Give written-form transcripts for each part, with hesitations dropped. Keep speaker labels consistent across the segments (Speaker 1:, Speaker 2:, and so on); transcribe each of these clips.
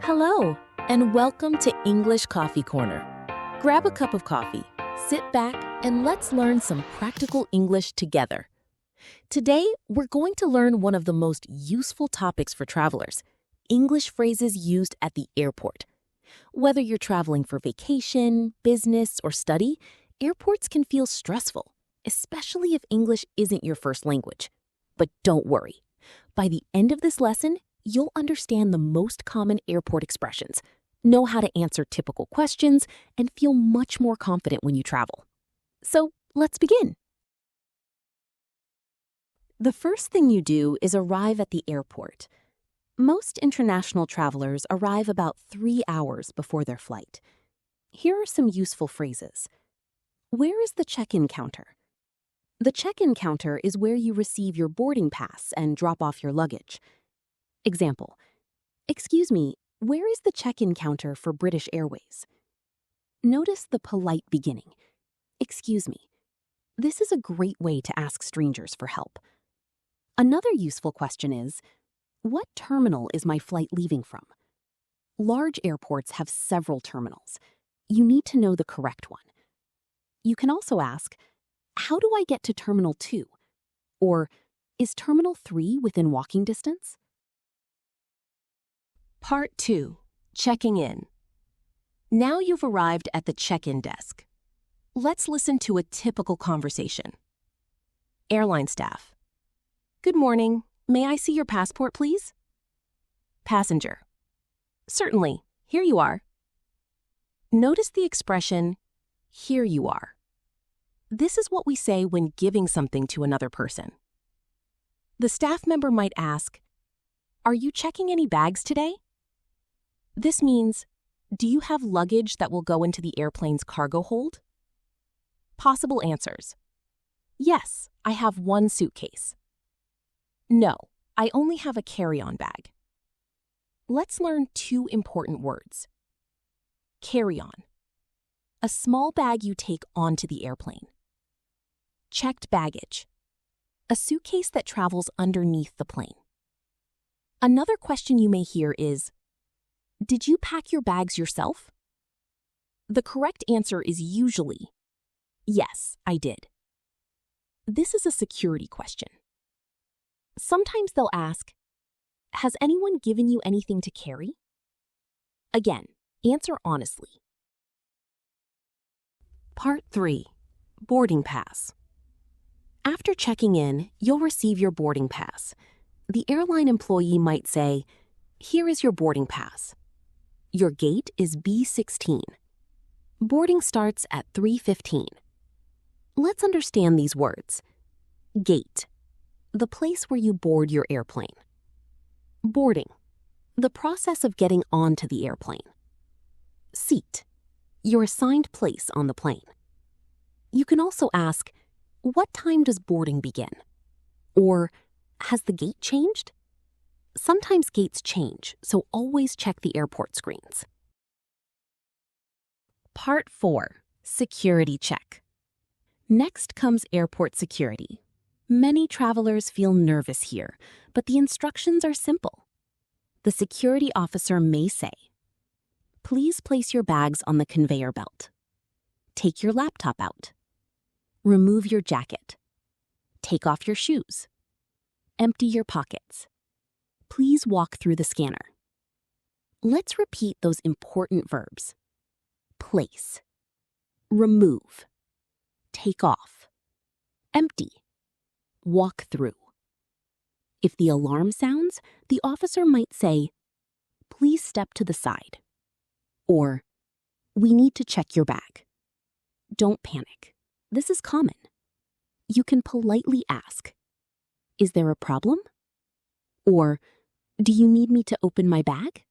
Speaker 1: Hello, and welcome to English Coffee Corner. Grab a cup of coffee, sit back, and let's learn some practical English together. Today, we're going to learn one of the most useful topics for travelers, English phrases used at the airport. Whether you're traveling for vacation, business, or study, airports can feel stressful, especially if English isn't your first language. But don't worry. By the end of this lesson, you'll understand the most common airport expressions, know how to answer typical questions, and feel much more confident when you travel. So, let's begin. The first thing you do is arrive at the airport. Most international travelers arrive about 3 hours before their flight. Here are some useful phrases. Where is the check-in counter? The check-in counter is where you receive your boarding pass and drop off your luggage. Example, excuse me, where is the check-in counter for British Airways? Notice the polite beginning. Excuse me. This is a great way to ask strangers for help. Another useful question is, what terminal is my flight leaving from? Large airports have several terminals. You need to know the correct one. You can also ask, how do I get to Terminal 2? Or, is Terminal 3 within walking distance? Part 2. Checking in. Now you've arrived at the check-in desk. Let's listen to a typical conversation. Airline staff. Good morning. May I see your passport, please? Passenger. Certainly. Here you are. Notice the expression, here you are. This is what we say when giving something to another person. The staff member might ask, are you checking any bags today? This means, do you have luggage that will go into the airplane's cargo hold? Possible answers. Yes, I have one suitcase. No, I only have a carry-on bag. Let's learn 2 important words. Carry-on. A small bag you take onto the airplane. Checked baggage. A suitcase that travels underneath the plane. Another question you may hear is, did you pack your bags yourself? The correct answer is usually, yes, I did. This is a security question. Sometimes they'll ask, has anyone given you anything to carry? Again, answer honestly. Part 3. Boarding pass. After checking in, you'll receive your boarding pass. The airline employee might say, here is your boarding pass. Your gate is B16. Boarding starts at 3:15. Let's understand these words. Gate, the place where you board your airplane. Boarding, the process of getting onto the airplane. Seat, your assigned place on the plane. You can also ask, what time does boarding begin? Or, has the gate changed? Sometimes gates change, so always check the airport screens. Part 4. Security check. Next comes airport security. Many travelers feel nervous here, but the instructions are simple. The security officer may say, please place your bags on the conveyor belt. Take your laptop out. Remove your jacket. Take off your shoes. Empty your pockets. Please walk through the scanner. Let's repeat those important verbs. Place. Remove. Take off. Empty. Walk through. If the alarm sounds, the officer might say, please step to the side. Or, we need to check your bag. Don't panic. This is common. You can politely ask, is there a problem? Or, do you need me to open my bag?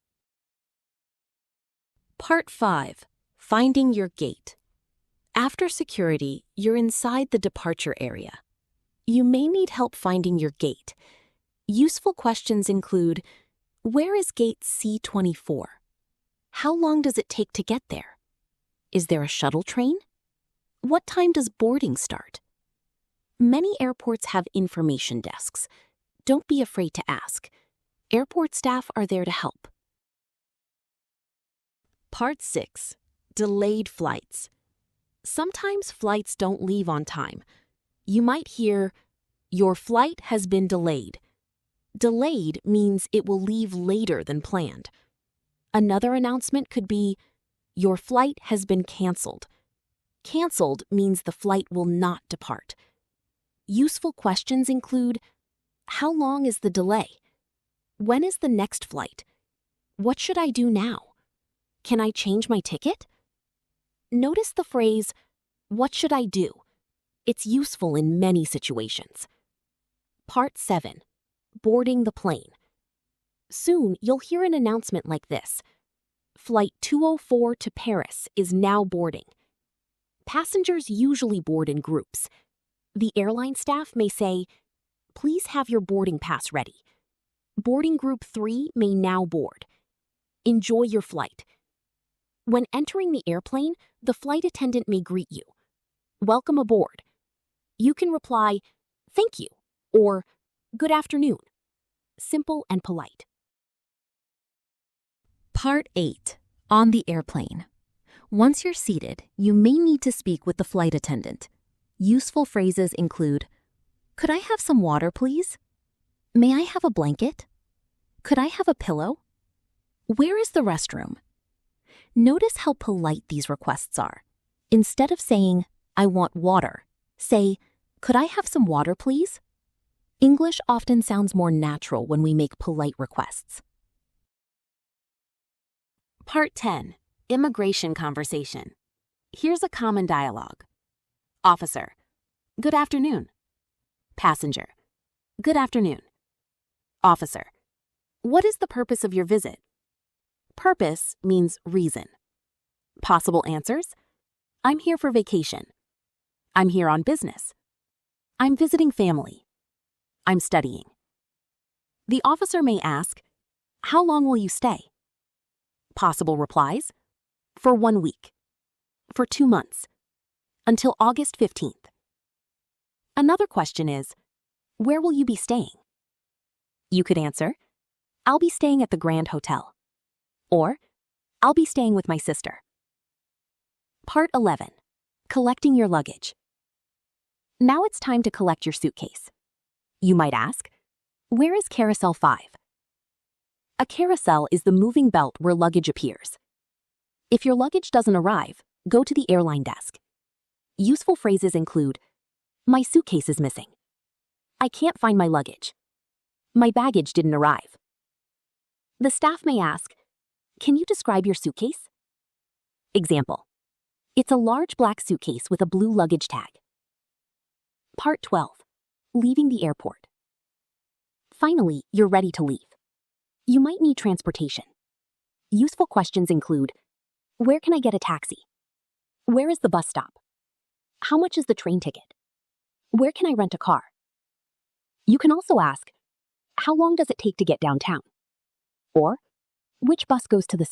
Speaker 1: Part 5. Finding your gate. After security, you're inside the departure area. You may need help finding your gate. Useful questions include, where is gate C24? How long does it take to get there? Is there a shuttle train? What time does boarding start? Many airports have information desks. Don't be afraid to ask. Airport staff are there to help. Part 6. Delayed flights. Sometimes flights don't leave on time. You might hear, "Your flight has been delayed." Delayed means it will leave later than planned. Another announcement could be, "Your flight has been canceled." Canceled means the flight will not depart. Useful questions include, how long is the delay? When is the next flight? What should I do now? Can I change my ticket? Notice the phrase, "What should I do?" It's useful in many situations. Part 7. Boarding the plane. Soon you'll hear an announcement like this. Flight 204 to Paris is now boarding. Passengers usually board in groups. The airline staff may say, "Please have your boarding pass ready. Boarding group 3 may now board. Enjoy your flight." When entering the airplane, the flight attendant may greet you. "Welcome aboard." You can reply, "Thank you," or "Good afternoon." Simple and polite. Part 8. On the airplane. Once you're seated, you may need to speak with the flight attendant. Useful phrases include, "Could I have some water, please? May I have a blanket? Could I have a pillow? Where is the restroom?" Notice how polite these requests are. Instead of saying, "I want water," say, "Could I have some water, please?" English often sounds more natural when we make polite requests. Part 10. Immigration conversation. Here's a common dialogue. Officer: "Good afternoon." Passenger: "Good afternoon." Officer: "What is the purpose of your visit?" Purpose means reason. Possible answers: I'm here for vacation. I'm here on business. I'm visiting family. I'm studying. The officer may ask, "How long will you stay?" Possible replies: for 1 week, for 2 months, until August 15th. Another question is, where will you be staying? You could answer, I'll be staying at the Grand Hotel. Or, I'll be staying with my sister. Part 11. Collecting your luggage. Now it's time to collect your suitcase. You might ask, where is Carousel 5? A carousel is the moving belt where luggage appears. If your luggage doesn't arrive, go to the airline desk. Useful phrases include, my suitcase is missing. I can't find my luggage. My baggage didn't arrive. The staff may ask, can you describe your suitcase? Example, it's a large black suitcase with a blue luggage tag. Part 12. Leaving the airport. Finally, you're ready to leave. You might need transportation. Useful questions include, where can I get a taxi? Where is the bus stop? How much is the train ticket? Where can I rent a car? You can also ask, how long does it take to get downtown? Or, which bus goes to the city?